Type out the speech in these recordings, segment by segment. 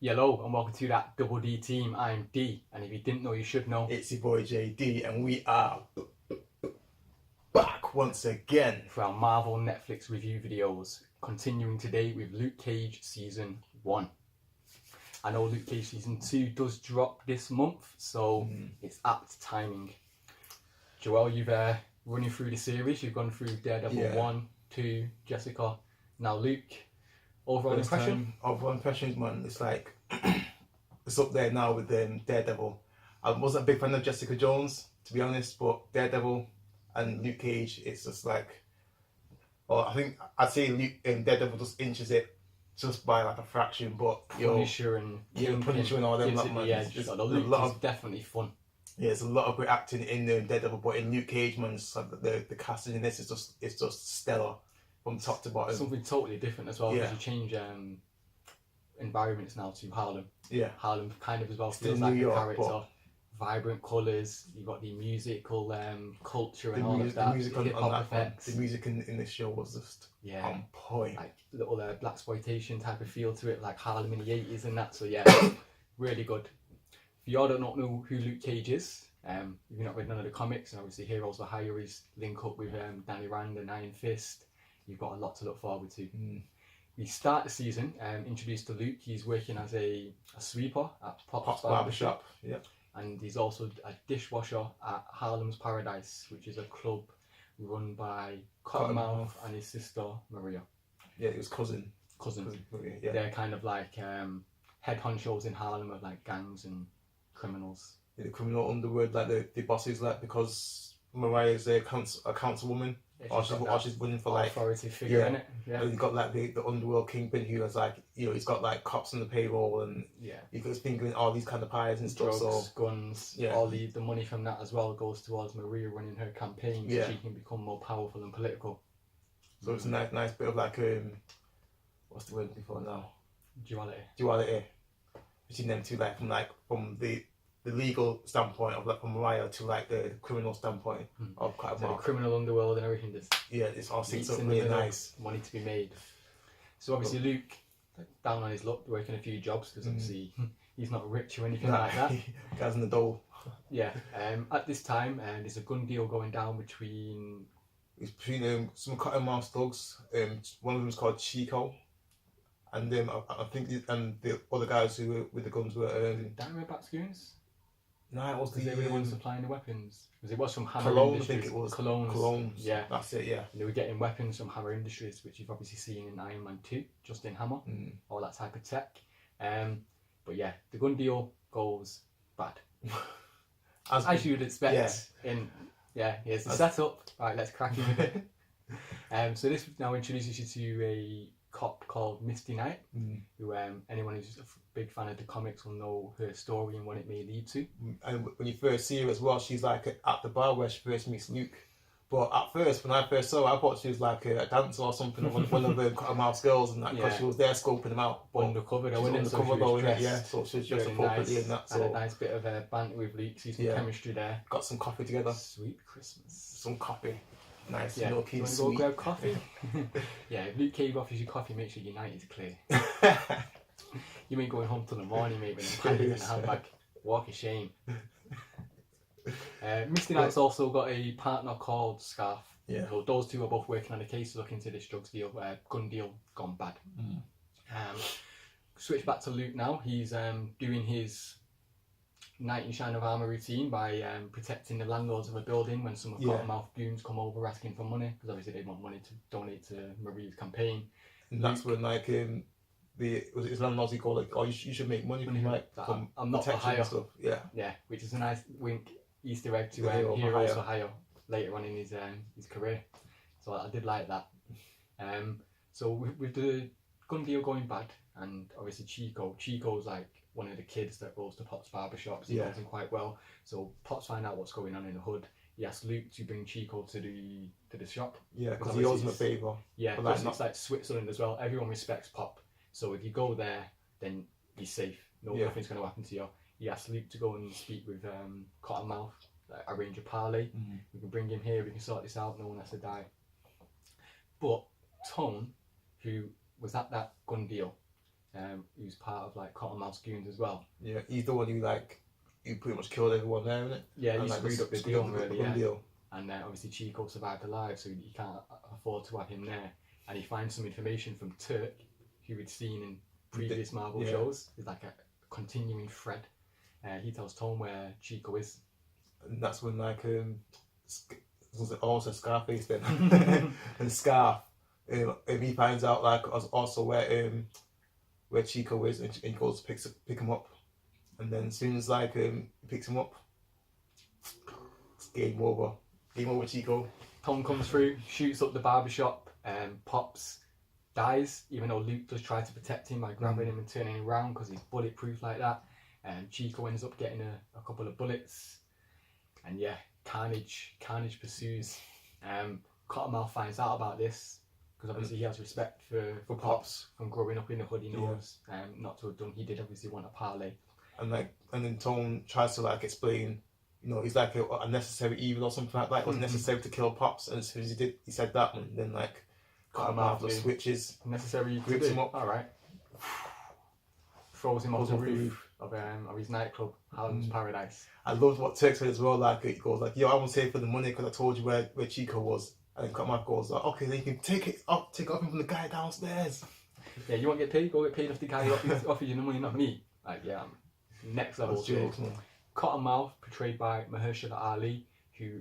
Hello and welcome to that Double D team. I'm D, and if you didn't know, you should know. It's your boy JD, and we are back once again For our Marvel Netflix review videos, continuing today with Luke Cage Season 1. I know Luke Cage Season 2 does drop this month, so it's apt timing. Joel, you've running through the series, you've gone through Daredevil 1, 2, Jessica, now Luke. Overall impression? Overall impressions, man, it's like it's up there now with Daredevil. I wasn't a big fan of Jessica Jones, to be honest, but Daredevil and Luke Cage, it's just like, well, I think I'd say Daredevil just inches it just by like a fraction, but Punisher and Punisher and all them, Luke is definitely fun. Yeah, there's a lot of great acting in Daredevil, but in Luke Cage, man, it's like the casting in this is just stellar from top to bottom. Something totally different as well, because you change environments now to Harlem. Yeah, Harlem kind of as well still feels New like York, a character. Vibrant colours, you've got the musical culture and all of that. The music on that effects. The music in this show was just on point. Like little blaxploitation type of feel to it, like Harlem in the 80s and that. So yeah, really good. If you all don't know who Luke Cage is, if you've not read none of the comics, and obviously Heroes for Hire is link up with Danny Rand and Iron Fist. You've got a lot to look forward to. We start the season introduced to Luke. He's working as a sweeper at Pop's Barbershop. Yep. And he's also a dishwasher at Harlem's Paradise, which is a club run by Cottonmouth and his sister Maria. Yeah, it was cousin Maria, yeah. They're kind of like head honchos in Harlem of like gangs and criminals. Yeah, the criminal underworld, like the bosses, like because Mariah's a councilwoman. Or she's running for like authority figure in it. Yeah. And you've got like the underworld kingpin who has like he's got like cops on the payroll and you've got fingering all these kind of pies and drugs, stuff. So guns, all the money from that as well goes towards Maria running her campaign so she can become more powerful and political. So it's a nice bit of like what's the word before now? Duality between them two, like from the legal standpoint of like from Mariah to like the criminal standpoint of quite a the criminal underworld and everything. It's all sits up really nice. Money to be made. So obviously Luke, down on his luck, working a few jobs because obviously he's not rich or anything like that. Guys in the dough. Yeah. At this time, there's a gun deal going down between some Cottonmouth thugs. One of them is called Chico. And I think the other guys who were with the guns were Diamondback Goons? No, it was they were the ones supplying the weapons. Because it was from Hammer Cologne, Industries. I think it was. Colognes. Yeah. That's it, yeah. And they were getting weapons from Hammer Industries, which you've obviously seen in Iron Man 2, just in Hammer, all that type of tech. But yeah, the gun deal goes bad. As you would expect. Here's the setup. Right, let's crack in with it. So this now introduces you to a cop called Misty Knight, who anyone who's a big fan of the comics will know her story and what it may lead to. And when you first see her as well, she's like at the bar where she first meets Luke. But at first, when I first saw her, I thought she was like a dancer or something, one of the Cottonmouth's girls, and that because she was there scoping them out. Undercover, so she was just appropriately in that. So. And a nice bit of banter with Luke, see some chemistry there. Got some coffee together. Sweet Christmas. Some coffee. Nice, milky, sweet. Go grab coffee? If Luke Cage offers you coffee, make sure your night is clear. You ain't going home till the morning, maybe, and packing in a handbag. Walk of shame. Misty Knight's also got a partner called Scarf. So those two are both working on a case looking into this drugs deal, gun deal gone bad. Switch back to Luke now. He's doing his knight in shine of armour routine by protecting the landlords of a building when some of Cottonmouth goons come over asking for money, because obviously they want money to donate to Maria's campaign. And that's when his landlords, he called like, oh, you should make money from like I'm not for hire stuff. Which is a nice wink Easter egg to Heroes for Hire later on in his career. So I did like that. So with the gun deal going bad, and obviously Chico's like one of the kids that goes to Pop's Barbershop. He knows him quite well. So Pop's find out what's going on in the hood. He asks Luke to bring Chico to the shop. Yeah, because he owes him a favour. Yeah, because it's like Switzerland as well. Everyone respects Pop. So if you go there, then he's safe. Nothing's going to happen to you. He asks Luke to go and speak with Cottonmouth, arrange a parley. We can bring him here, we can sort this out, no one has to die. But Tone, who was at that gun deal, who's part of like Cottonmouth's goons as well. Yeah, he's the one who pretty much killed everyone there, isn't it? Yeah, he And, screwed up the deal really. Yeah. Deal. And obviously Chico survived alive, so he can't afford to have him there. And he finds some information from Turk, who we'd seen in previous Marvel shows. It's like a continuing thread. He tells Tone where Chico is. And that's when was it also Scarface then? And Scar, he finds out also where Chico is, and he goes to pick him up. And then as soon as he picks him up, it's game over. Game over, Chico. Tom comes through, shoots up the barbershop, Pops dies, even though Luke does try to protect him by grabbing him and turning him around because he's bulletproof like that. Chico ends up getting a couple of bullets. And yeah, carnage pursues. Cottonmouth finds out about this because obviously he has respect for Pops from growing up in the hood. He knows not to have done. He did obviously want a parlay. And then Tone tries to explain, he's like a necessary evil or something like that. It was necessary to kill Pops, and as soon as he said that, and then Cottonmouth just switches, necessary, grips him up. All right, throws him off the roof of his nightclub, Harlem's Paradise. I loved what Turk said as well. He goes yo, I won't say it for the money because I told you where Chico was. And then Cottonmouth goes okay, then you can take it off him from the guy downstairs. Yeah, you want to get paid? Go get paid off the guy who offers you the money, not me. Next level. Cottonmouth, portrayed by Mahershala Ali, who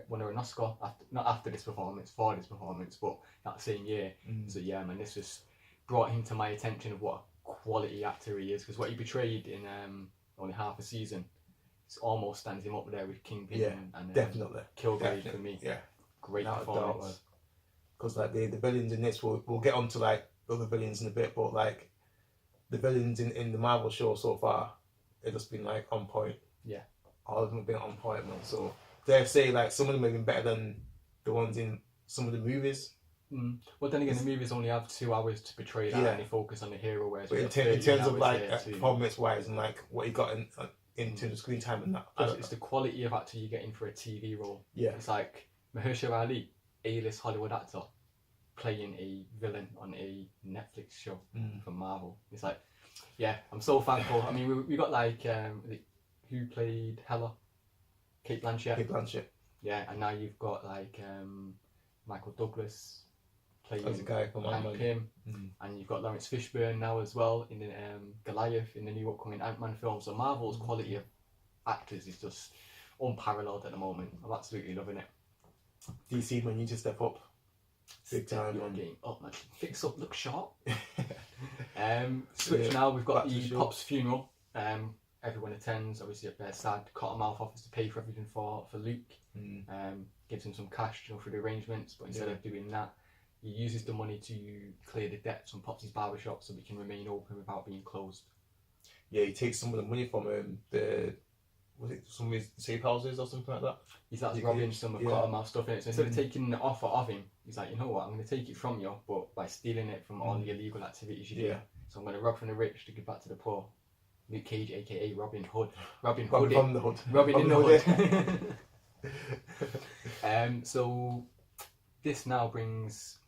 won an Oscar not after this performance, for this performance, but that same year. So yeah, man, this just brought him to my attention of what a quality actor he is, because what he portrayed in only half a season, it almost stands him up there with Kingpin and definitely Kilgrave for me. Yeah, great performance. Because the villains in this, we'll get onto other villains in a bit, but the villains in the Marvel show so far, they've just been on point. Yeah, all of them have been on point, man. So dare say some of them have been better than the ones in some of the movies. Well, then again, the movies only have 2 hours to portray that, and they focus on the hero. Whereas but in terms of performance wise and what he got in terms of screen time and that, it's the quality of actor you're getting for a TV role. Yeah, it's like Mahershala Ali, A-list Hollywood actor, playing a villain on a Netflix show from Marvel. It's I'm so thankful. I mean, we got who played Hela? Kate Blanchett. Yeah, and now you've got Michael Douglas playing as a guy from Pym, and you've got Lawrence Fishburne now as well in the Goliath in the new upcoming Ant-Man film. So Marvel's quality of actors is just unparalleled at the moment. I'm absolutely loving it. DC, man, you just step up. Big time. Your game up, man. Fix up, look sharp. Switch now. We've got the Pop's funeral. Everyone attends. Obviously, they're sad. Cottonmouth offers to pay for everything for Luke. Gives him some cash, for the arrangements. But instead of doing that, he uses the money to clear the debts on Pop's barbershop so we can remain open without being closed. Yeah, he takes some of the money from some of his safe houses or something like that. He starts robbing some of Cottonmouth stuff in it. So instead of taking the offer of him, he's like, you know what, I'm going to take it from you, but by stealing it from all the illegal activities you do. So I'm going to rob from the rich to give back to the poor. Luke Cage, aka Robin Hood. Robin from the hood. Robin in the hood. So this now brings,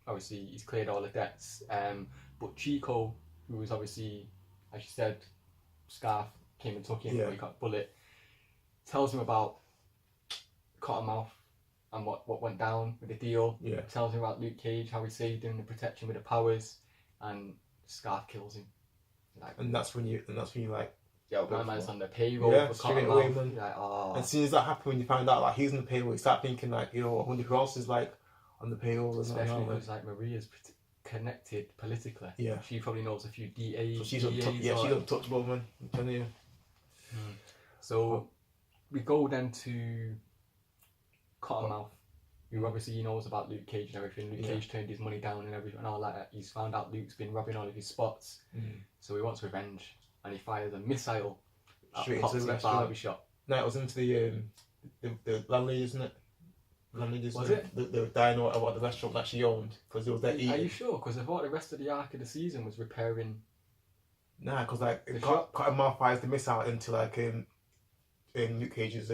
obviously he's cleared all the debts, but Chico, who was obviously, as you said, Scarf came and took him, but he got bullet, tells him about Cottonmouth and what went down with the deal. Tells him about Luke Cage, how he saved him, the protection with the powers, and Scarf kills him. And that's when you yo, my man's on the payroll for Cottonmouth. And as soon as that happened, when you find out he's on the payroll, you start thinking I wonder who else is on the payroll. Especially because Maria's connected politically. Yeah, she probably knows a few DAs. So she's untouchable, man. I'm telling you. So we go then to Cottonmouth, who obviously knows about Luke Cage and everything. Luke Cage turned his money down and everything and all that. He's found out Luke's been robbing all of his spots, so he wants revenge, and he fires a missile straight at into the barbershop. No, it was into the landlady, isn't it? Landlady, was it? The dino about the restaurant that she owned, because it was there eating. Are you sure? Because I thought the rest of the arc of the season was repairing. Nah, because Cottonmouth fires the missile into Luke Cage's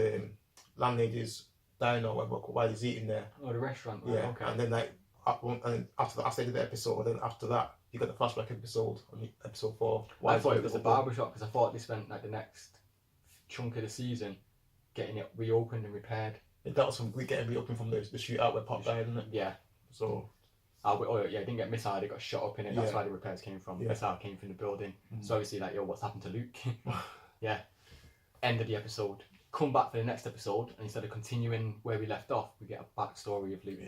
landlady's dino while he's eating there. Oh, the restaurant. Yeah. Okay. And then and after that, I stayed the episode. And then after that, you got the flashback episode on episode 4. I thought it was a barbershop because I thought they spent like the next chunk of the season getting it reopened and repaired. That was from getting reopened from the shootout where Pop died, isn't it? Yeah. So. Oh yeah, it didn't get missile. It got shot up in it. That's why the repairs came from. Missile came from the building. So obviously, like, yo, what's happened to Luke? Yeah. End of the episode. Come back for the next episode, and instead of continuing where we left off, we get a backstory of Luke.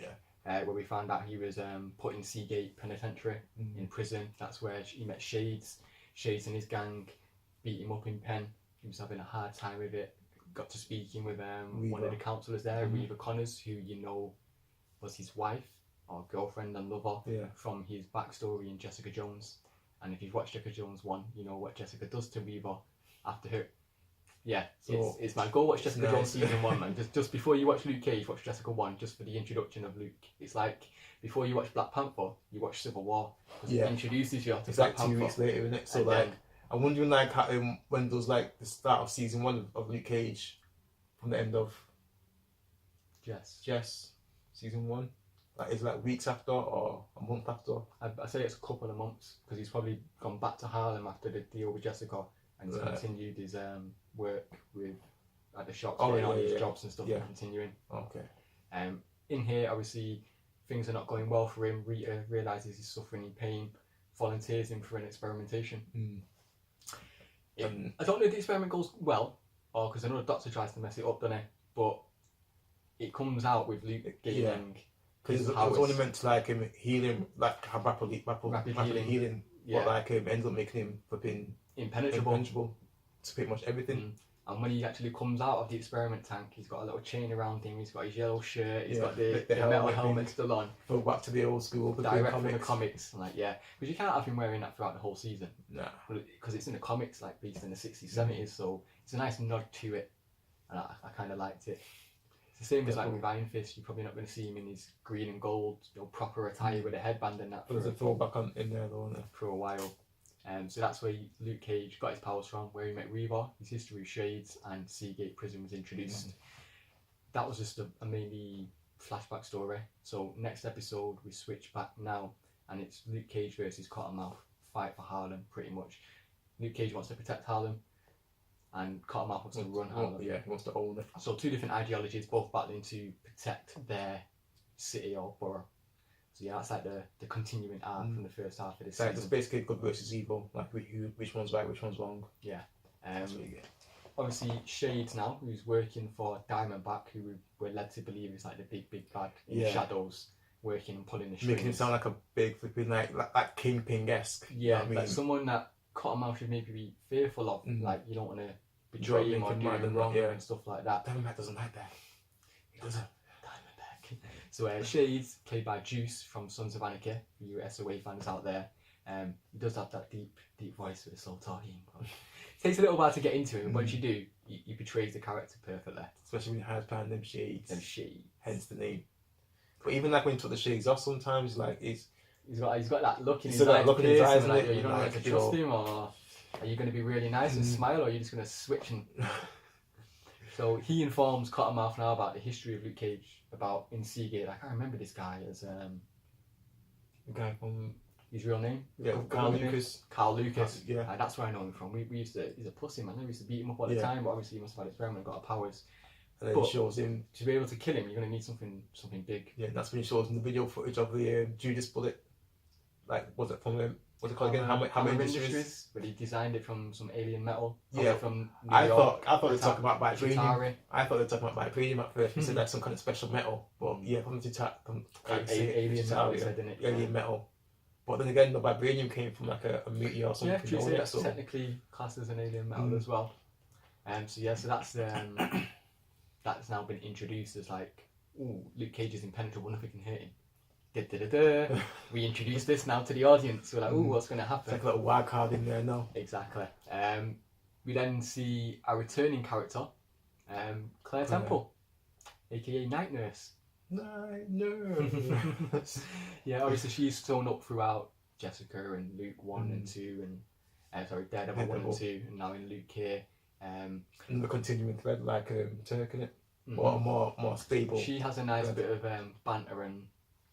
Where we found out he was put in Seagate Penitentiary in prison. That's where he met Shades. Shades and his gang beat him up in pen. He was having a hard time with it. Got to speaking with one of the counsellors there, Reva Connors, who was his wife or girlfriend and lover from his backstory in Jessica Jones. And if you've watched Jessica Jones 1, you know what Jessica does to Reva after her. Yeah, so it's my go watch Jessica Jones season 1, man. Just before you watch Luke Cage, watch Jessica 1, just for the introduction of Luke. It's like before you watch Black Panther, you watch Civil War, because it introduces you to it's Black like 2 weeks later, isn't it? So like, I'm wondering like how, when does like the start of season 1 of Luke Cage from the end of Jess season 1? Like, is it like weeks after or a month after? I say it's a couple of months, because he's probably gone back to Harlem after the deal with Jessica, and he's continued his work with at the shops, getting all these jobs and stuff, and continuing. Okay. In here, obviously, things are not going well for him. Rita realises he's suffering in pain, volunteers him for an experimentation. I don't know if the experiment goes well, or because another doctor tries to mess it up, doesn't it? But it comes out with Luke gaining. Because it was only meant to like him healing, like have rapid healing, but like ends up making him flipping impenetrable to pretty much everything. And when he actually comes out of the experiment tank, he's got a little chain around him, he's got his yellow shirt, he's got the metal helmet still on. Go back to the old school, direct from the comics. Like, because you can't have him wearing that throughout the whole season. Nah. Because it's in the comics, like released in the 60s, 70s, so it's a nice nod to it. And I kind of liked it. It's the same as like with Iron Fist. You're probably not going to see him in his green and gold, proper attire with a headband and that. But there's a throwback in there though, isn't there? For a while. So that's where Luke Cage got his powers from, where he met Reva, his history of Shades, and Seagate Prison was introduced. That was just a mainly flashback story. So next episode we switch back now, and it's Luke Cage versus Cottonmouth, fight for Harlem pretty much. Luke Cage wants to protect Harlem, and Cottonmouth wants to run Harlem. Yeah, he wants to own it. So 2 different ideologies, both battling to protect their city or borough. So yeah, that's like the continuing arc from the first half of this season. It's basically good versus evil, like which one's right, which one's wrong. Yeah. That's what you get. Obviously, Shades now, who's working for Diamondback, who we're led to believe is like the big bad in the shadows, working and pulling the strings. Making him sound like a big flipping like Kingpin-esque. Yeah, you know like someone that Cottonmouth should maybe be fearful of. Like, you don't want to betray him or do him wrong and stuff like that. Diamondback doesn't like that. He doesn't. So Shades, played by Juice from Sons of Anarchy, for you SOA fans out there, he does have that deep voice with a slow talking. It takes a little while to get into him, and once you do, he portrays the character perfectly. Especially when he has planned them shades. Shades. Hence the name. But even like when he took the shades off sometimes, like he's got that look in his eyes. Like, you don't know if to trust him, or are you going to be really nice and smile, or are you just going to switch and... So he informs Cottonmouth now about the history of Luke Cage, about in Seagate. I can't remember this guy as the guy from his real name. Carl Lucas. Carl Lucas. That's where I know him from. We used to. He's a pussy man. We used to beat him up all the time, but obviously he must have had experiment and got powers. And then he shows him to be able to kill him. You're going to need something big. Yeah, and that's when he shows him the video footage of the Judas bullet. Like, was it from what's it called again? Hammer Industries. But he designed it from some alien metal. Yeah, from New I York. thought they were talking about vibranium. I thought they were talking about vibranium at first. He said that's some kind of special metal, but from alien metal. Alien metal. But then again, the vibranium came from like a meteor or something. Yeah, true. That's technically classed as an alien metal as well. So that's that's now been introduced as like, ooh, Luke Cage is impenetrable, nothing can hurt him. We introduce this now to the audience. We're like, ooh, what's going to happen? It's like a little wild card in there now. Exactly. We then see a returning character, Claire Temple, aka Night Nurse. Night Nurse. Yeah, obviously she's shown up throughout Jessica and Luke 1 and 2, and Daredevil 1 and 2, and now in Luke here. And the continuing thread, like Turk in it, but more stable. She has a nice bit of banter and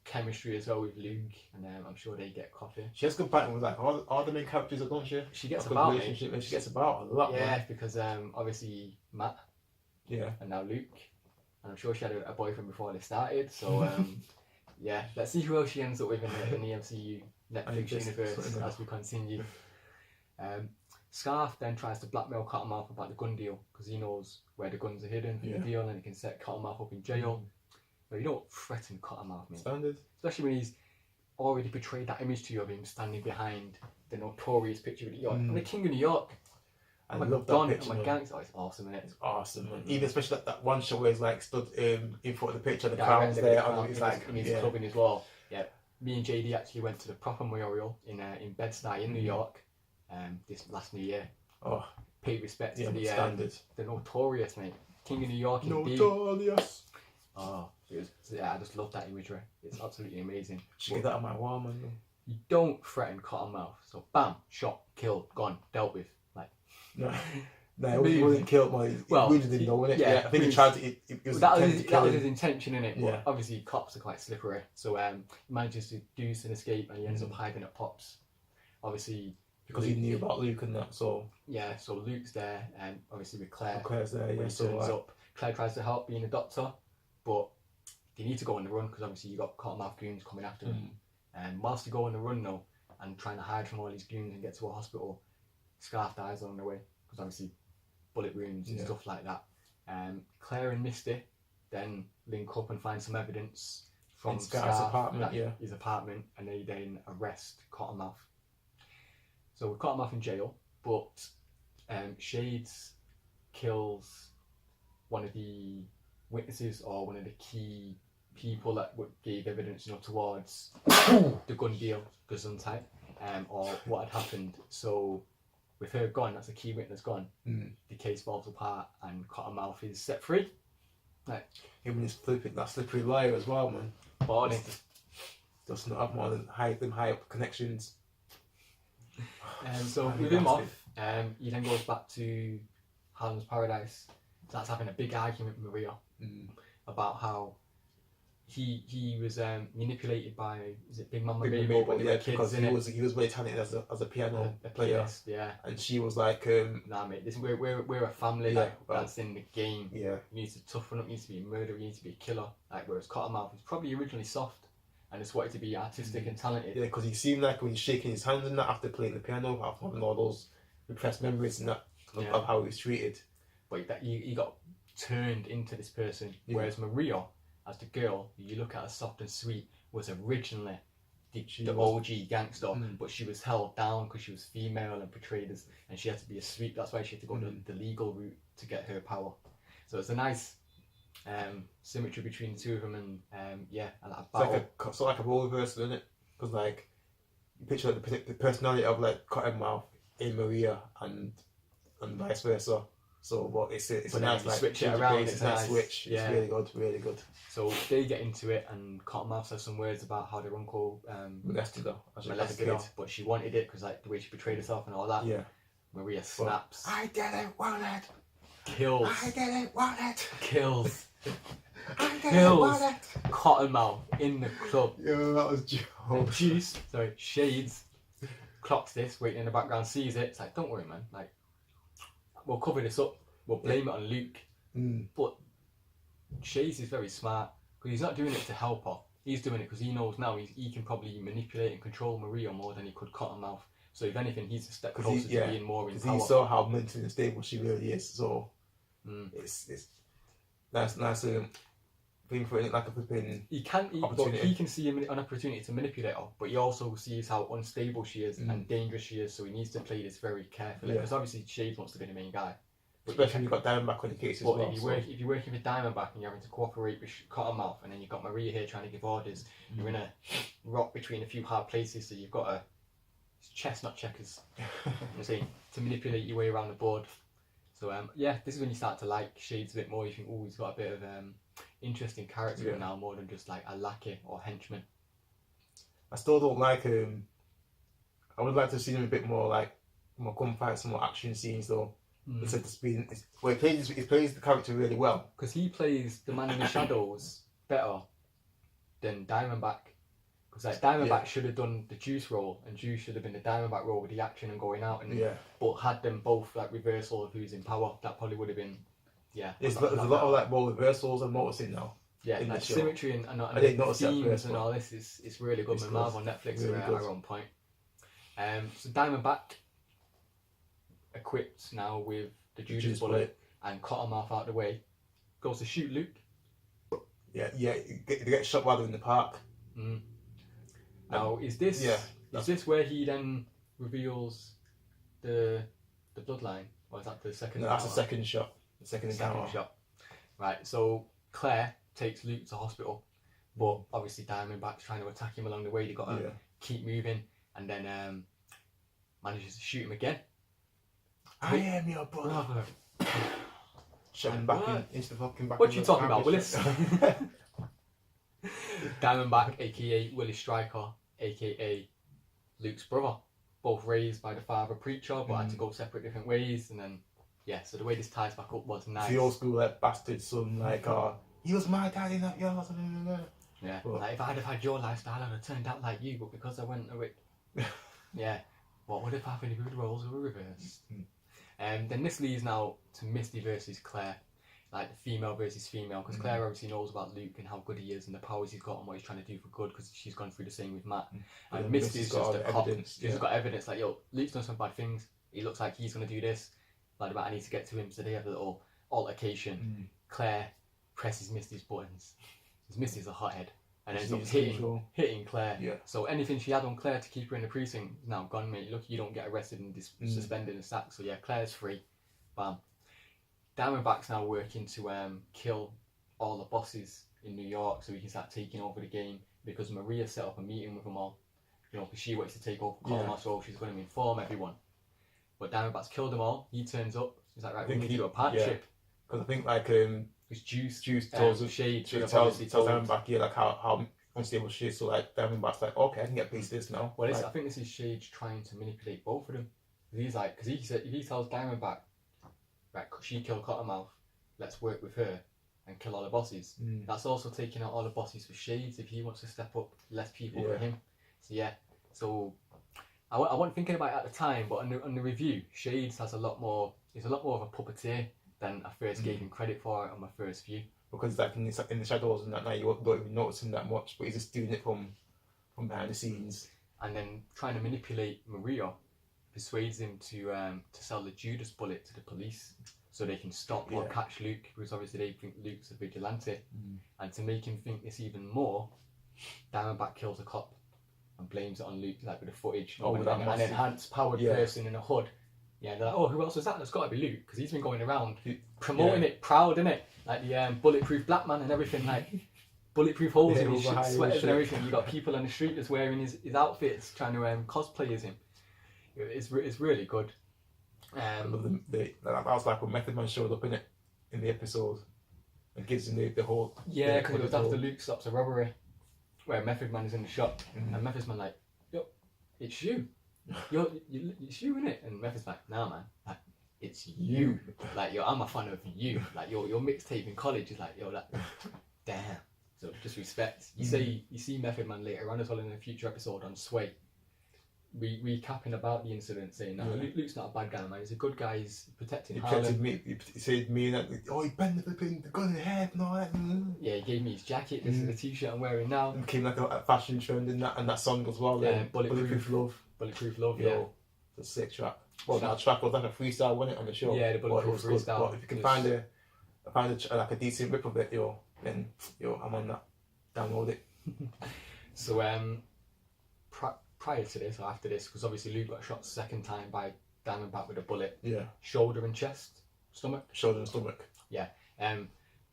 chemistry as well with Luke, and I'm sure they get coffee. She has good batting with like all the main characters, don't she? She gets a good about relationship, and she gets about a lot. Yeah, Man. because obviously Matt. Yeah. And now Luke, and I'm sure she had a boyfriend before they started. So yeah, let's see who else she ends up with in the MCU Netflix universe as we continue. Scarf then tries to blackmail Cottonmouth about the gun deal because he knows where the guns are hidden for the deal, and he can set Cottonmouth up in jail. But you don't threaten Cottonmouth, mate. Standard. Especially when he's already portrayed that image to you of him standing behind the notorious picture of New York. I'm the king of New York. I love that picture. I'm a gangster. Oh, it's awesome, isn't it? It's awesome, man. Even especially that one shot where he's like stood in front of the picture, the crown's there, and it's like in his club in his wall. Yeah, me and JD actually went to the proper memorial in Bed-Stuy in New York, this last New Year. Oh, pay respect to the notorious mate, king of New York. Notorious. Oh, I just love that imagery. It's absolutely amazing. Should get that on my wall, man. You don't threaten Cottonmouth, so bam, shot, killed, gone, dealt with. No, he wasn't killed, man. He wounded him, though, wasn't it? Yeah, I think he tried to. That was his intention, innit? But obviously, cops are quite slippery, so he manages to do an escape, and he ends up hiding at Pops. Obviously, because he knew about Luke and that, so yeah. So Luke's there, and obviously with Claire. Claire's there, yeah. So turns up, Claire tries to help being a doctor, but they need to go on the run because obviously you got Cottonmouth goons coming after them. And whilst they go on the run though, and trying to hide from all these goons and get to a hospital, Scarf dies along the way because obviously bullet wounds and stuff like that. Claire and Misty then link up and find some evidence from Scarf's apartment, his apartment, and they then arrest Cottonmouth. So with Cottonmouth in jail, but Shades kills one of the witnesses or one of the key people that gave evidence, towards the gun deal, Gesundheit, or what had happened. So with her gone, that's a key witness gone, the case falls apart and Cottonmouth is set free. Him and his slippery liar as well, man. Born does not have more than high up connections. So with him off, he then goes back to Harlem's Paradise. Starts having a big argument with Maria about how he was manipulated by, is it Big Mama Mabel when they were kids, because he was very talented as a piano player, pianist, and she was like, nah mate, we're a family, that's in the game. You need to toughen up, you need to be a murderer, you need to be a killer. Whereas Cottonmouth was probably originally soft and just wanted to be artistic and talented. Yeah, because he seemed like when he's shaking his hands and that after playing the piano, after having all those repressed memories and that of how he was treated. But he got turned into this person, whereas Maria, as the girl you look at as soft and sweet, was originally the OG gangster, but she was held down because she was female and portrayed as, and she had to be a sweep. That's why she had to go the legal route to get her power. So it's a nice symmetry between the two of them, and and that battle. It's sort of like a role reversal, isn't it? Because like you picture like the personality of like Cottonmouth in Maria and vice versa. So, but it's a nice like switch it around. It's a nice switch. It's really good. So they get into it, and Cottonmouth says some words about how their uncle molested her, but she wanted it because like the way she portrayed herself and all that. Yeah. Maria snaps. I didn't want it. Kills. I didn't want it. Kills. I didn't want it. Cottonmouth in the club. Yeah, that was joke. Shades clocks this, waiting in the background, sees it. It's like, don't worry, man. Like, we'll cover this up. We'll blame it on Luke. But Shades is very smart because he's not doing it to help her. He's doing it because he knows now he can probably manipulate and control Maria more than he could Cottonmouth. So if anything, he's a step closer to being more in power. He saw how mentally unstable she really is. So it's nice thing for it, like a flipping opportunity. He can see an opportunity to manipulate her, but he also sees how unstable she is and dangerous she is. So he needs to play this very carefully because obviously Shades wants to be the main guy. Especially when you've got Diamondback on the case as well. If you're working with Diamondback and you're having to cooperate with Cottonmouth, and then you've got Maria here trying to give orders, you're in a rock between a few hard places. So you've got to chess, not checkers. To manipulate your way around the board. So this is when you start to like Shades a bit more. You think, oh, he's got a bit of interesting character now, more than just like a lackey or henchman. I still don't like him. I would like to see him a bit more like more gunfights, some more action scenes though. Instead of speed, he plays the character really well because he plays the man in the shadows better than Diamondback. Because like Diamondback should have done the Juice role, and Juice should have been the Diamondback role with the action and going out, and but had them both like reversal of who's in power. That probably would have been, There's a lot of like role reversals I'm noticing now. Yeah, like symmetry and I didn't notice that themes first, and all this is really good. When Marvel on Netflix are on point. So Diamondback equipped now with the Judas bullet and cut him off out of the way. Goes to shoot Luke. Yeah, they get shot while they're in the park. Now, is this where he then reveals the bloodline, or is that the second? No, that's the second shot. The second shot. Right. So Claire takes Luke to hospital, but obviously Diamondback's trying to attack him along the way. They got to keep moving, and then manages to shoot him again. I am your brother. Shove him back into the fucking back. What you talking about, Willis? Diamondback, aka Willis Stryker, aka Luke's brother, both raised by the father preacher, but had to go separate different ways, and then so the way this ties back up was nice. The old school like bastard son, like he was my daddy, not yours. Yeah, but, like if I'd have had your lifestyle, I'd have turned out like you, but because I went away, what would have happened if the roles were reversed? Then this leads now to Misty versus Claire, like the female versus female, because Claire obviously knows about Luke and how good he is and the powers he's got and what he's trying to do for good, because she's gone through the same with Matt. And Misty's just a cop. She's got evidence like, yo, Luke's done some bad things. He looks like he's going to do this. Like, I need to get to him. So they have a little altercation. Claire presses Misty's buttons. Because Misty's a hothead. And ends up hitting Claire. Yeah. So anything she had on Claire to keep her in the precinct is now gone, mate. Look, you don't get arrested and suspended and sacked. So yeah, Claire's free. Bam. Diamondback's now working to kill all the bosses in New York so he can start taking over the game, because Maria set up a meeting with them all. You know, because she wants to take over Colter's role. She's going to inform everyone. But Diamondback's killed them all. He turns up. He's like, right, we need to do a partnership. Because I think like because Juice tells Shade tells Diamondback like how unstable she is. So like Diamondback's like, okay, I can get a piece of this now. Well, I think this is Shade trying to manipulate both of them. He's like, because he said if he tells Diamondback, right, she killed Cottonmouth, let's work with her and kill all the bosses. That's also taking out all the bosses for Shades. If he wants to step up, less people for him. So I wasn't thinking about it at the time, but on the review, Shades has a lot more of a puppeteer than I first gave him credit for on my first view. Because like in the shadows and that now you don't even notice him that much, but he's just doing it from behind the scenes. And then trying to manipulate Maria persuades him to sell the Judas bullet to the police so they can stop or catch Luke, because obviously they think Luke's a vigilante. And to make him think this even more, Diamondback kills a cop and blames it on Luke, like with the footage of an enhanced powered person in a hood. Yeah, they're like, oh, who else was that? That's got to be Luke, because he's been going around promoting it, proud, innit? Like the bulletproof black man and everything, like bulletproof holes in his sweaters and everything. You got people on the street just wearing his outfits, trying to cosplay as him. It's really good. That was like when Method Man showed up in the episode and gives him the whole. Yeah, because it was after Luke stops a robbery where Method Man is in the shop and Method Man like, yo, it's you. It's you, innit? And Method like, nah, man, like, it's you. Like, yo, I'm a fan of you. Like, your mixtape in college is like, yo, like, damn. So just respect. You see Method Man later on as well in a future episode on Sway. Recapping about the incident, saying that Luke's not a bad guy, man. He's a good guy. He's protecting Harlem. Protected me. He said me and that. Oh, he bent the gun in the head and all that. Yeah, he gave me his jacket. This is the T-shirt I'm wearing now. It became like a fashion trend in that song as well. Yeah, Bulletproof Love. Bulletproof Love. Yeah, it's a sick track. Well, that track was like a freestyle, wasn't it, on the show? Yeah, the Bulletproof freestyle. But if you can find like a decent rip of it, then I'm on that. Download it. So prior to this or after this, because obviously Luke got shot second time by Diamondback with a bullet. Yeah. Shoulder and chest, stomach. Shoulder and stomach. Yeah.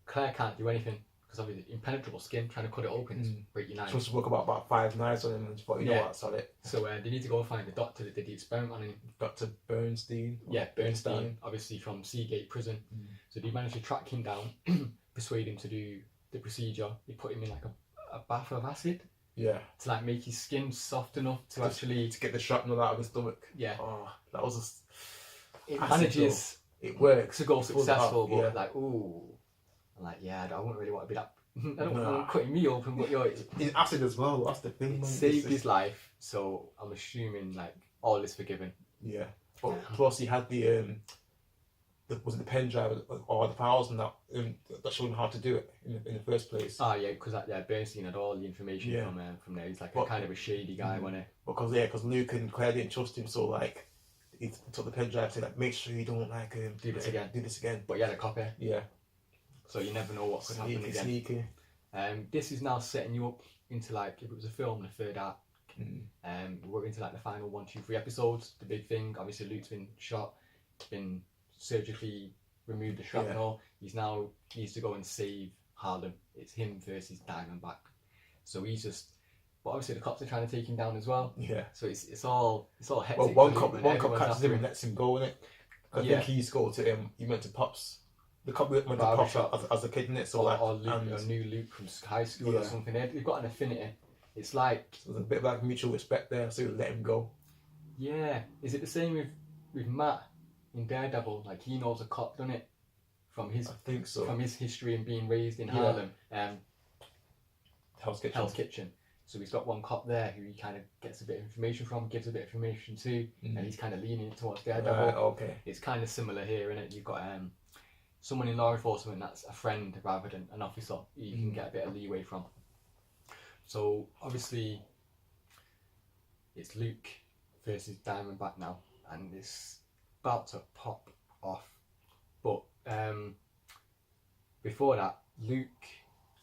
Claire can't do anything because obviously impenetrable skin, trying to cut it open is break your knife. Supposed to work about 5 knives on him, but you know what, solid. So they need to go and find the doctor that did the experiment on him. Dr. Bernstein. Yeah, Bernstein, obviously from Seagate Prison. So they managed to track him down, persuade him to do the procedure. They put him in like a bath of acid. Yeah. To like make his skin soft enough to actually get the shrapnel out of his stomach. Yeah. Oh, that was it manages. It works to go successful, but like, ooh, I'm like, yeah, I wouldn't really want to be that I don't know I'm cutting me open, but in acid as well. That's the thing. It saved his life, so I'm assuming like all is forgiven. Yeah, but plus he had the was it the pen drive or the files and that showed him how to do it in the first place. Ah, yeah, because Bernstein had all the information from there. He's like a kind of a shady guy, wasn't he? Because Luke and Claire didn't trust him, so like he took the pen drive and said like, make sure you don't like do this again. But he had a copy. Yeah. So you never know what could happen again. Sneaky. This is now setting you up into like, if it was a film, the third act. We're into like the final 1, 2, 3 episodes. The big thing, obviously, Luke's been shot, been surgically removed the shrapnel. He needs to go and save Harlem. It's him versus Diamondback. So he's just, but obviously the cops are trying to take him down as well. Yeah. So it's all hectic. Well, one cop catches him and lets him go, innit? I think he's go to him. He went to Pops. The cop went to Pops as a kid, innit? So or new Luke from high school or something. They've got an affinity. It's like there's a bit of like mutual respect there, so he let him go. Yeah. Is it the same with Matt in Daredevil? Like he knows a cop, doesn't it? I think so. From his history and being raised in Harlem. Hell's Kitchen. So he's got one cop there who he kind of gets a bit of information from, gives a bit of information to, and he's kind of leaning towards Daredevil. Okay. It's kind of similar here, isn't it? You've got someone in law enforcement that's a friend rather than an officer. You can get a bit of leeway from. So obviously, it's Luke versus Diamondback now, and it's about to pop off. But before that, Luke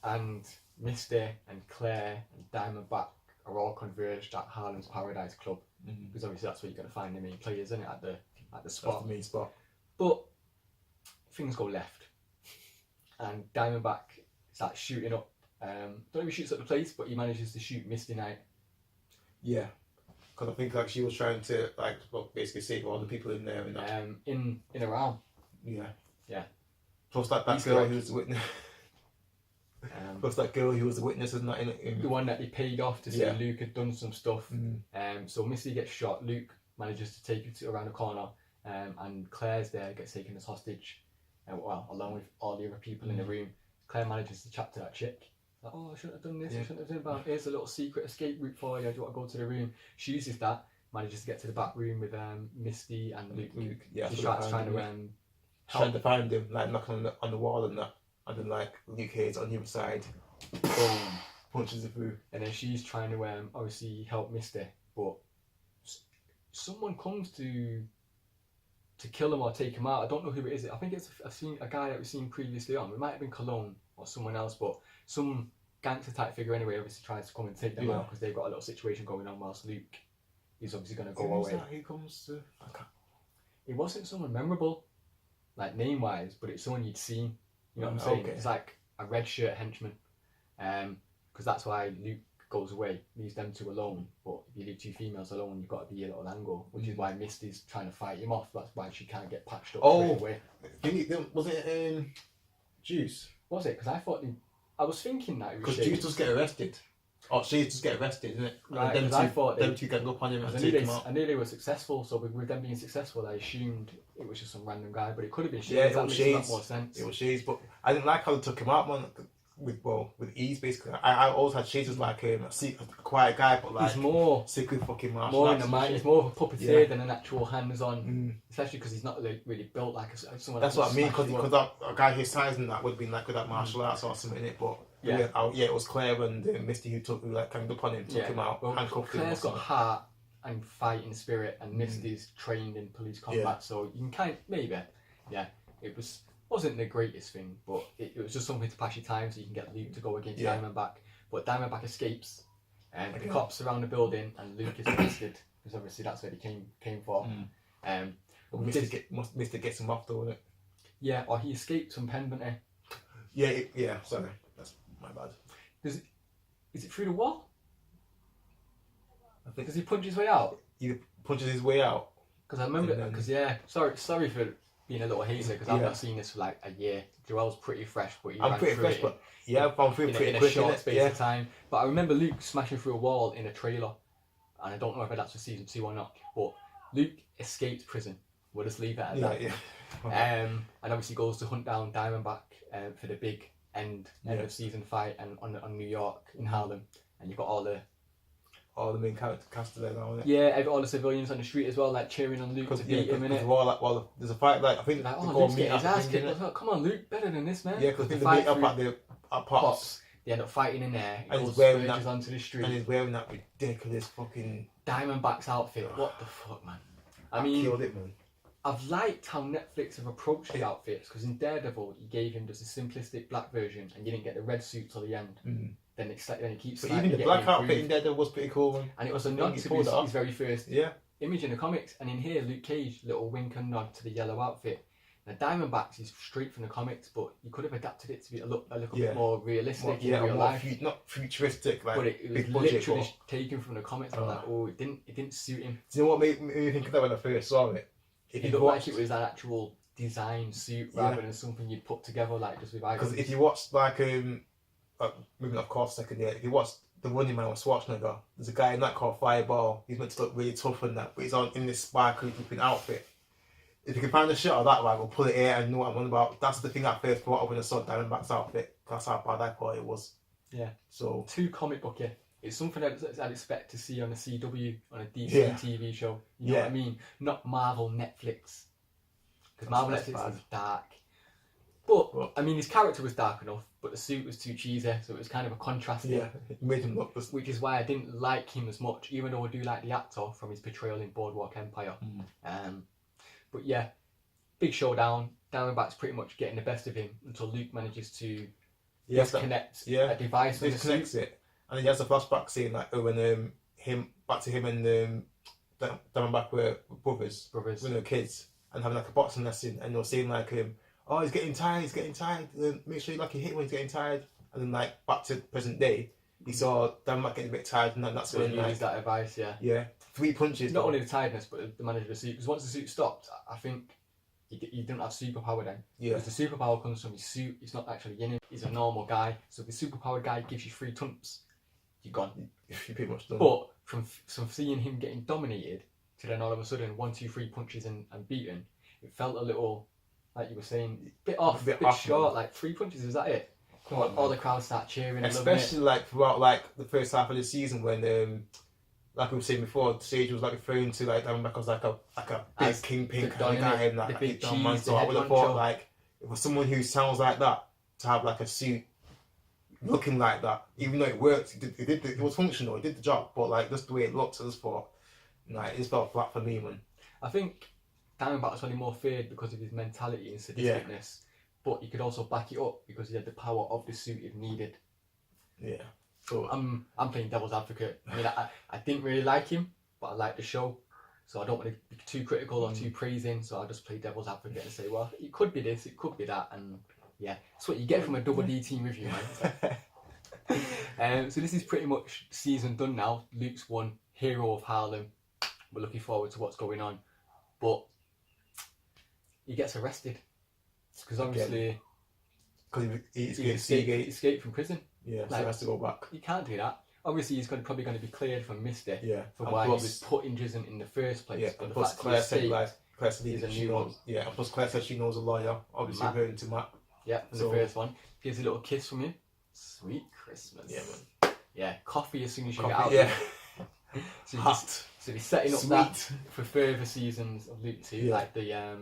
and Misty and Claire and Diamondback are all converged at Harlem's Paradise Club, because obviously that's where you're going to find the main players, isn't it? At the spot. That's the main spot. But things go left, and Diamondback starts shooting up. Don't know if he shoots at the place, but he manages to shoot Misty Knight. Yeah, because I think like she was trying to basically save all the people in there and that. In a round. Yeah. Plus that girl who was the witness. Plus that girl who was the witness is not in the one that he paid off to say Luke had done some stuff. So Misty gets shot. Luke manages to take it around the corner, and Claire's there, gets taken as hostage. Along with all the other people in the room. Claire manages to chat to that chick. Like, I shouldn't have done this, I shouldn't have done that. Here's a little secret escape route for you. Do you want to go to the room? She uses that, manages to get to the back room with Misty and Luke. She starts trying to find him, like knocking on the wall and that. And then like Luke Hayes on the other side, boom, punches it through. And then she's trying to obviously help Misty, but someone comes to kill him or take him out. I don't know who it is. I think I've seen a guy that we've seen previously on. It might have been Cologne or someone else, but some gangster type figure anyway. Obviously tries to come and take them out because they've got a little situation going on. Whilst Luke is obviously going to go away. Who comes to? It wasn't someone memorable, like name wise, but it's someone you'd seen. You know what I'm saying? Okay. It's like a red shirt henchman, because that's why Luke goes away, leaves them two alone. But if you leave two females alone, you've got to be a little angle, which is why Misty's trying to fight him off. That's why she can't get patched up straight away. Was it Juice? Was it? Because I was thinking that it was because Juice does get arrested. Or she just get arrested, isn't it? Right, and I thought them two gang up on him and take him out. I knew they were successful, so with them being successful, I assumed it was just some random guy, but it could have been Shades. Yeah, that makes a lot more sense. It was Shades, but I didn't like how they took him out, man. With ease, basically. I always had Shades as like a quiet guy, but like he's more sickly fucking martial more arts. In the mind. He's more of a puppeteer than an actual hands-on. Especially because he's not really built like someone. That's what I mean. Because a guy his size and that would have been like with that martial arts or something in it, but. It was Claire and Misty who climbed up on him, took him out, handcuffed him. Claire's got heart and fighting spirit, and Misty's trained in police combat, so you can it wasn't the greatest thing, but it was just something to pass your time so you can get Luke to go against Diamondback. But Diamondback escapes, and the cops surround the building, and Luke is arrested because obviously that's where he came for. Misty gets him off though, isn't it? Yeah, or he escaped from pen, didn't he? Yeah. Sorry. My bad. Is it through the wall? Does he punch his way out? He punches his way out. Because I remember, sorry for being a little hazy, because I've not seen this for like a year. Joel's pretty fresh, but I'm pretty fresh, but I'm pretty quick in a short space of time. But I remember Luke smashing through a wall in a trailer, and I don't know if that's for season 2 or not. But Luke escaped prison. We'll just leave it at that. And obviously goes to hunt down Diamondback for the big end of season fight and on New York in Harlem, and you've got all the main cast there now, isn't it? Yeah, all the civilians on the street as well, like cheering on Luke to beat him, innit? Well, there's a fight, like, I think like, Luke's getting his ass kicked. Like, come on, Luke, better than this, man. Yeah, because they meet up at Pops. They end up fighting in there. And he's wearing that onto the street. And he's wearing that ridiculous fucking Diamondback's outfit. What the fuck, man? I mean, killed it, man. I've liked how Netflix have approached the outfits, because in Daredevil, you gave him just a simplistic black version, and you didn't get the red suit till the end. Then it keeps. But even the black outfit in Daredevil was pretty cool, man. And it was a nod to his very first image in the comics. And in here, Luke Cage, little wink and nod to the yellow outfit. Now Diamondbacks is straight from the comics, but you could have adapted it to be a little bit more realistic in real life. Not futuristic, like. But it was literally taken from the comics. I'm like, it didn't suit him. Do you know what made me think of that when I first saw it? It looked like it was an actual design suit rather than something you'd put together like just with items. Because if you watch like moving off course second year, if you watch The Running Man with Schwarzenegger, there's a guy in that called Fireball. He's meant to look really tough and that, but he's in this sparkly looking outfit. If you can find a shot of that, like, we'll pull it here and know what I'm on about. That's the thing I first thought of when I saw Diamondback's outfit. That's how bad I thought it was. Yeah. So too comic booky. It's something I'd expect to see on a CW, on a DC TV show. You know what I mean? Not Marvel Netflix. Because Marvel Netflix is dark. But, I mean, his character was dark enough, but the suit was too cheesy, so it was kind of a contrast. Yeah, it made him look... Which is why I didn't like him as much, even though I do like the actor from his portrayal in Boardwalk Empire. But yeah, big showdown. Diamondback's pretty much getting the best of him until Luke manages to disconnect a device on the suit. Disconnects it. And then he has a flashback scene, like, when back to him and Diamondback were brothers. When they were kids, and having like a boxing lesson, and they were saying like, oh, he's getting tired. Make sure you like hit when he's getting tired. And then like back to present day, he saw Diamondback getting a bit tired, and then that's when he used that advice. Yeah. 3 punches. Not only the tiredness, but the management of the suit. Because once the suit stopped, I think he didn't have superpower then. Yeah. Because the superpower comes from his suit. It's not actually in him. He's a normal guy. So if the superpowered guy gives you 3 thumps, you're gone. You're pretty much done. But from seeing him getting dominated to then all of a sudden 1, 2, 3 punches and beaten, it felt a little, like you were saying, bit off, a bit short. Like 3 punches, is that it? All the crowd start cheering. Especially like throughout like the first half of the season when like we were saying before, Sage was like referring to like Diamondback as like a big kingpin kind of guy and like big Don man. So I would have thought like if it was someone who sounds like that to have like a suit looking like that, even though it worked, it was functional, it did the job, but like just the way it looked, I just thought, like, it just felt flat for me, man. I think Diamondback was only more feared because of his mentality and sadisticness, but he could also back it up because he had the power of the suit if needed. Yeah. So I'm playing devil's advocate. I mean, I didn't really like him, but I like the show, so I don't want to be too critical or too praising. So I'll just play devil's advocate and say, well, it could be this, it could be that, and yeah, that's what you get from a double D team review, man. So this is pretty much season done now. Luke's won, hero of Harlem. We're looking forward to what's going on, but he gets arrested because obviously he escaped from prison. Yeah, so he has to go back. You can't do that. Obviously, he's probably going to be cleared from Misty for and why he was put in prison in the first place. Yeah, but and the plus fact Claire said he and plus Claire said she knows a lawyer, obviously referring to Matt. Yeah, from the first one. Gives a little kiss from you. Sweet Christmas. Yeah, man. Yeah, coffee as soon as you get out. Yeah. So he's setting up that for further seasons of Luke 2, like the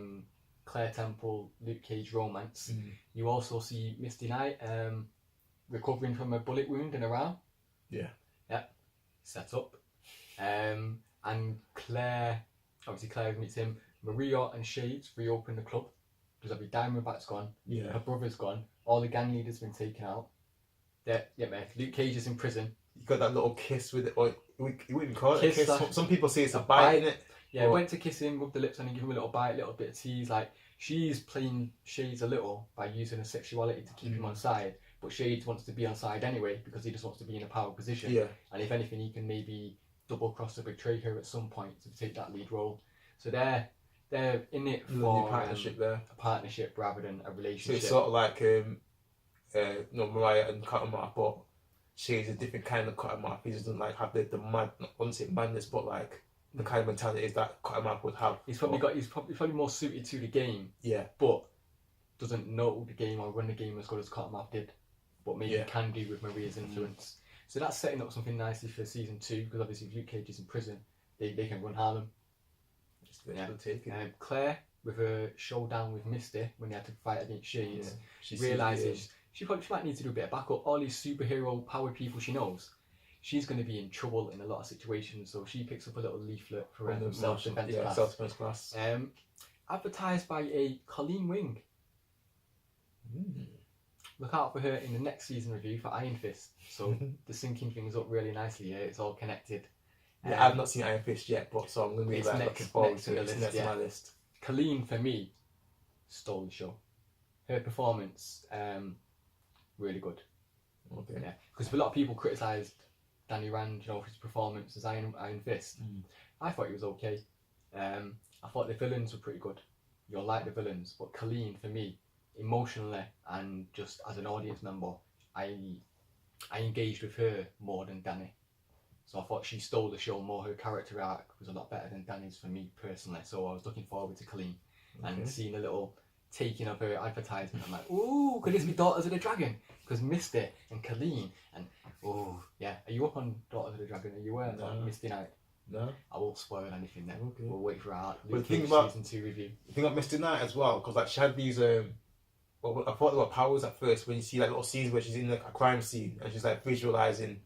Claire Temple, Luke Cage romance. You also see Misty Knight recovering from a bullet wound in her arm. Yeah. Set up. And Claire meets him. Maria and Shades reopen the club because Diamondback's gone. Yeah. Her brother's gone. All the gang leaders been taken out. Mate. Luke Cage is in prison. You got that little kiss with it, or you wouldn't even call it a kiss. Some people say it's a bite, innit? Yeah, went to kiss him, rubbed the lips on him, give him a little bite, a little bit of tease. Like, she's playing Shades a little by using her sexuality to keep him on side, but Shades wants to be on side anyway because he just wants to be in a power position. Yeah. And if anything, he can maybe double cross or betray her at some point to take that lead role. So they're in it for a partnership there. A partnership rather than a relationship. So it's sort of like Mariah and Cottonmouth, but Shades a different kind of Cottonmouth. He doesn't like have the mad, I wouldn't say madness, but like the kind of mentality that Cottonmouth would have. He's probably more suited to the game. Yeah. But doesn't know the game or run the game as good as Cottonmouth did. but maybe can do with Maria's influence. So that's setting up something nicely for season 2, because obviously if Luke Cage is in prison, they can run Harlem. Claire, with her showdown with Misty when they had to fight against Shades, she realises she might need to do a bit of backup. All these superhero power people she knows, she's going to be in trouble in a lot of situations, so she picks up a little leaflet for self-defense class. Advertised by a Colleen Wing. Look out for her in the next season review for Iron Fist. So the syncing things up really nicely here. It's all connected. I've not seen Iron Fist yet, but so I'm going to be looking forward to it. It's next on my list. Colleen, for me, stole the show. Her performance, really good. Okay. Yeah, because a lot of people criticised Danny Rand, for his performance as Iron Fist. I thought he was okay. I thought the villains were pretty good. You'll like the villains, but Colleen, for me, emotionally and just as an audience member, I engaged with her more than Danny. So I thought she stole the show more. Her character arc was a lot better than Danny's for me personally. So I was looking forward to Colleen and seeing a little taking of her advertisement. I'm like, ooh, could this be Daughters of the Dragon? Because Misty and Colleen and are you up on Daughters of the Dragon? Are you aware of Misty Knight? No. I won't spoil anything then. Okay. We'll wait for our season 2 review. The thing about Misty Knight as well, because like she had these I thought they were powers at first when you see like little scenes where she's in like a crime scene and she's like visualizing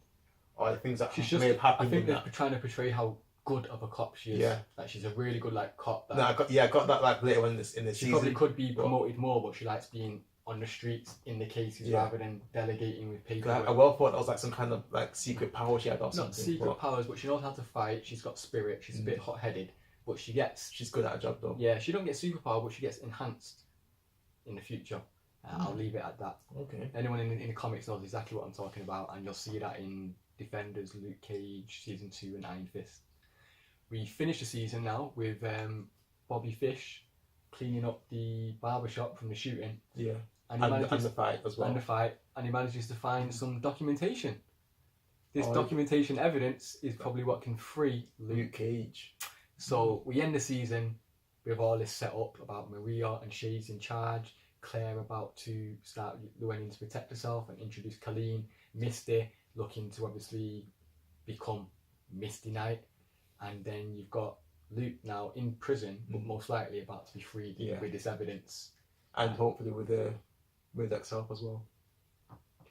all the things that may have happened. I think they're trying to portray how good of a cop she is. Yeah. Like she's a really good cop. I got that like later on in the season. She probably could be promoted more, but she likes being on the streets in the cases rather than delegating with people. I well thought that was like some kind of like secret power she had or something. Not secret powers, but she knows how to fight. She's got spirit. She's a bit hot-headed, but she's good at her job though. Yeah, she don't get superpower, but she gets enhanced in the future. I'll leave it at that. Okay. Anyone in the comics knows exactly what I'm talking about, and you'll see that in Defenders, Luke Cage, Season 2 and Iron Fist. We finished the season now with Bobby Fish cleaning up the barbershop from the shooting. Yeah. And the fight as well. And he manages to find some documentation. This documentation evidence is probably what can free Luke Cage. So we end the season with all this set up about Maria and Shades in charge, Claire about to start learning to protect herself and introduce Colleen, Misty looking to obviously become Misty Knight, and then you've got Luke now in prison, but most likely about to be freed with this evidence, and hopefully with Riddick's help as well.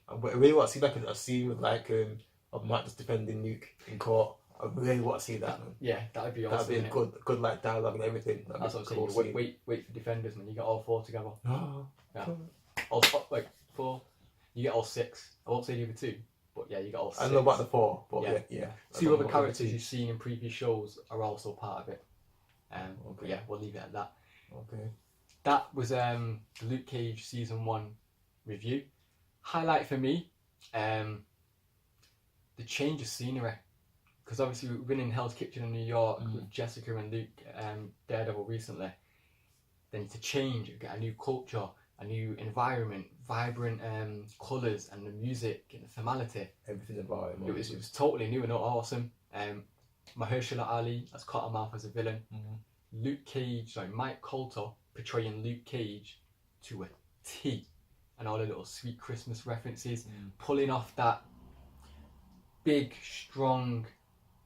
I really want to see like a scene with like of Matt just defending Luke in court. I really want to see that, man. Yeah, that'd be awesome. That'd be good like dialogue and everything. That's what I'm saying. Wait for Defenders, man. You get all 4 together. Yeah. All 4. You get all 6. I won't say the other 2, but yeah, you get all 6. I don't know about the 4, but yeah. 2 other characters you've seen in previous shows are also part of it. But yeah, we'll leave it at that. Okay. That was the Luke Cage season 1 review. Highlight for me, the change of scenery. Because obviously we've been in Hell's Kitchen in New York with Jessica and Luke, Daredevil recently. They need to change, get a new culture, a new environment, vibrant colours and the music and the formality. Everything about it. It was totally new and awesome. Mahershala Ali as Cottonmouth as a villain. Mike Colter portraying Luke Cage to a T. And all the little sweet Christmas references, pulling off that big, strong,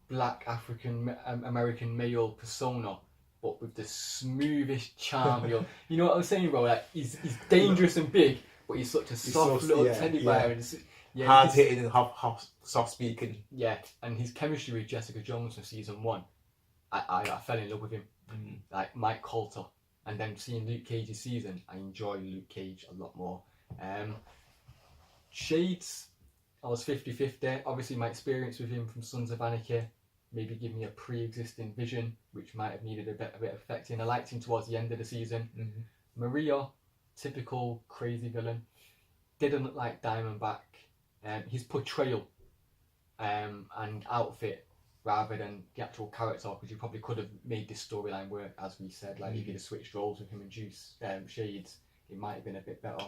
black African American male persona, but with the smoothest charm. You know what I'm saying, bro? Like he's dangerous and big, but he's such a soft little teddy bear. Hard hitting and soft speaking. Yeah, and his chemistry with Jessica Jones from season 1, I fell in love with him. Like Mike Colter, and then seeing Luke Cage's season, I enjoy Luke Cage a lot more. Shades, I was 50-50. Obviously, my experience with him from Sons of Anarchy maybe give me a pre-existing vision, which might have needed a bit of affecting. I liked him towards the end of the season. Maria, typical crazy villain. Didn't look like Diamondback. His portrayal and outfit rather than the actual character, because you probably could have made this storyline work, as we said. Like if you'd have switched roles with him and Shades, it might have been a bit better.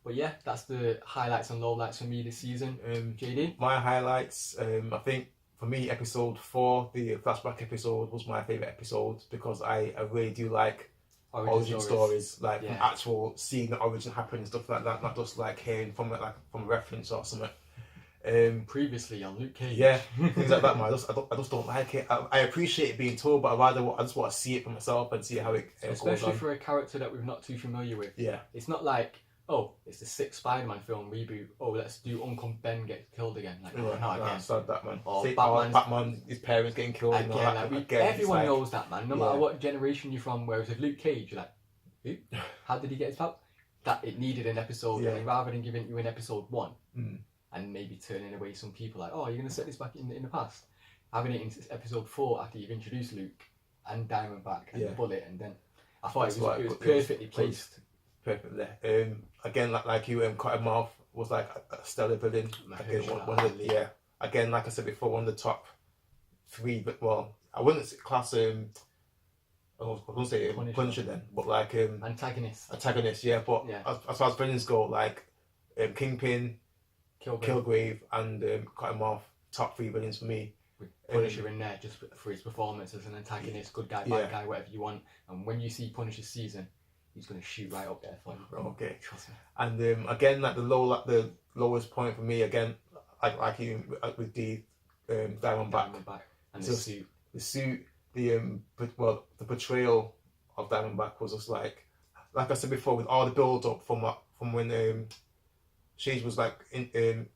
But yeah, that's the highlights and lowlights for me this season. JD? My highlights, I think for me, episode 4, the flashback episode, was my favourite episode because I really do like origin stories, like Yeah. an actual seeing the origin happen and stuff like that, not just like hearing from it, like from reference or something. Previously on Luke Cage. Yeah, things like that, man. I just don't like it. I appreciate it being told, but I just want to see it for myself and see how it Especially goes on. for a character that we're not too familiar with. Yeah. It's not like, oh, it's the 6th Spider-Man film reboot. Oh, let's do Uncle Ben gets killed again. Like, Yeah, not again. Sad that, man. Or Batman, his parents getting killed. Again, and all that. like, Again, everyone knows that, man. No Yeah. matter what generation you're from. Whereas with Luke Cage, you're like, who? How did he get his power? That it needed an episode, Yeah. and rather than giving you an episode 1 and maybe turning away some people like, oh, you're gonna set this back in the past, having it in episode 4 after you've introduced Luke and Diamondback and the Bullet, and then I thought it was perfectly placed. Perfectly. Again, like you, Cottonmouth was like a stellar villain. Again, again, like I said before, one of the top 3. But well, I wouldn't class I wouldn't say Punisher then, but like antagonist. Yeah, but as far as villains go, like Kingpin, Kilgrave, and Cottonmouth, top 3 villains for me. With Punisher in there just for his performance as an antagonist, good guy, bad guy, whatever you want. And when you see Punisher's season, he's going to shoot right up there for you. Okay. Trust me. And again, like the lowest point for me, again, like you with the Diamondback and the suit. The suit, the portrayal of Diamondback was just like I said before, with all the build up from when Shades was like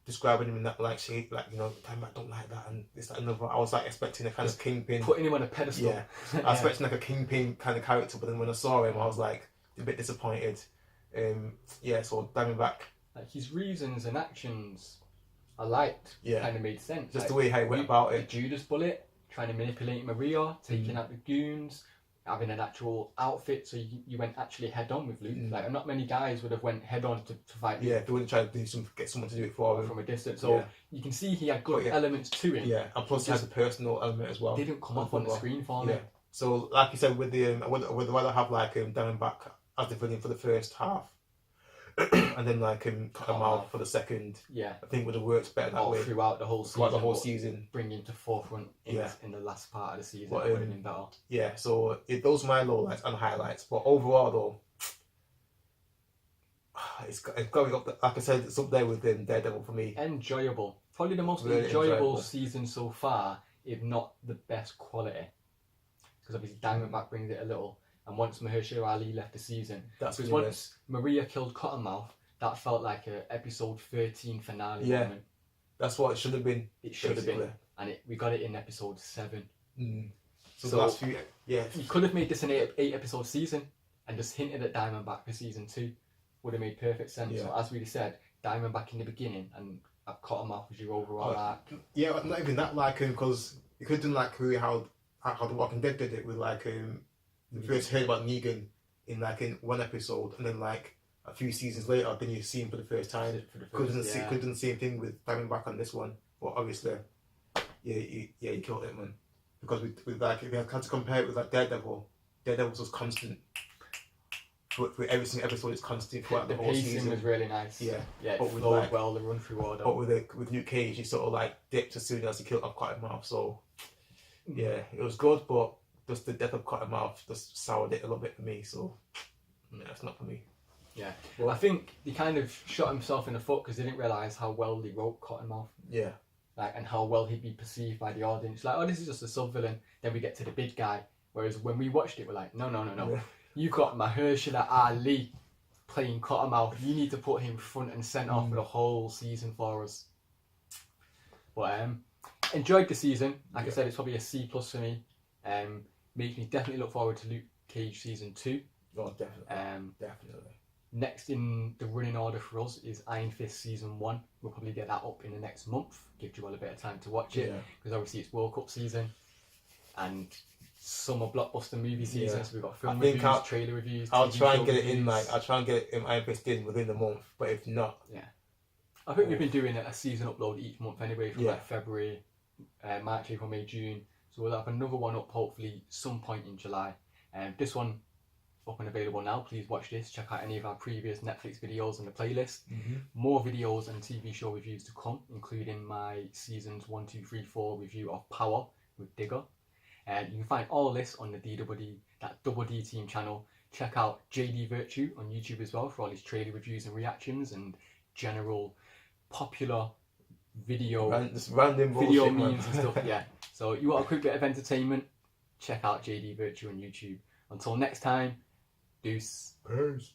describing him in that like shade, like, you know, Diamondback don't like that and this, that, and another. I was like expecting a kind of Kingpin, putting him on a pedestal. Yeah, I was expecting like a Kingpin kind of character, but then when I saw him, I was like a bit disappointed. So Diamondback, like his reasons and actions, I liked. Kind of made sense. Just like, the way how he went about it. The Judas bullet, trying to manipulate Maria, taking out the goons, having an actual outfit, so you went actually head on with Luke. Like, not many guys would have went head on to fight Luke. Yeah, they wouldn't try to get someone to do it for him from a distance. So you can see he had good elements to him. Yeah, and plus he has a personal element as well. Didn't come up on the screen for me. So like you said, with the I would rather have like Diamondback as the villain for the first half, and then like Cottonmouth for the second. Yeah, I think would have worked better that way throughout the whole season. Throughout the whole season, bring him to forefront in the last part of the season. But, would have been better. Yeah, so those are my lowlights and highlights. But overall, though, it's going up. Like I said, it's up there with Daredevil for me. Enjoyable, probably the most really enjoyable season so far, if not the best quality. Because obviously Diamondback brings it a little. And once Mahershala Ali left the season, because once Maria killed Cottonmouth, that felt like a episode 13 finale moment. That's what it should have been. It should have been, and we got it in episode 7. So the last few, you could have made this an 8-episode season and just hinted at Diamondback for season 2. Would have made perfect sense. So as we said, Diamondback in the beginning and Cottonmouth as your overall arc. Yeah, not even that, like, because you could have done like how The Walking Dead did it with like the first heard about Negan in one episode, and then like a few seasons later, then you see him for the first time. Could have done the same thing with Diamondback on this one, but obviously, you killed it, man. Because with like, if you had to compare it with like Daredevil was constant. For every single episode, it's constant throughout the whole season. The pacing was really nice. Yeah, but it flowed well, the run through order. But with Luke Cage, he sort of like dipped as soon as he killed off Cottonmouth. So yeah, it was good, but just the death of Cottonmouth just soured it a little bit for me. So yeah, it's not for me. Yeah, well, I think he kind of shot himself in the foot because he didn't realise how well they wrote Cottonmouth. Yeah. Like, and how well he'd be perceived by the audience. Like, oh, this is just a sub-villain. Then we get to the big guy. Whereas when we watched it, we're like, no. Yeah. You got Mahershala Ali playing Cottonmouth. You need to put him front and centre for the whole season for us. But enjoyed the season. Like I said, it's probably a C+ for me. Makes me definitely look forward to Luke Cage season 2. Oh, definitely. Definitely. Next in the running order for us is Iron Fist season 1. We'll probably get that up in the next month. Give you all a bit of time to watch it, because obviously it's World Cup season and summer blockbuster movie season. So we've got film reviews, trailer reviews. I'll try and get it in. I'll try and get Iron Fist in within the month. But if not, I think we've been doing a season upload each month anyway, from like February, March, April, May, June. So we'll have another one up hopefully some point in July. This one up and available now. Please watch this. Check out any of our previous Netflix videos on the playlist. More videos and TV show reviews to come, including my seasons 1, 2, 3, 4 review of Power with DIGA. You can find all this on the DIGA, that Double D Team channel. check out JD Virtue on YouTube as well for all his trailer reviews and reactions and general popular video random video bullshit, memes and stuff. Yeah. So you want a quick bit of entertainment? Check out JD Virtue on YouTube. Until next time, deuce. Peace.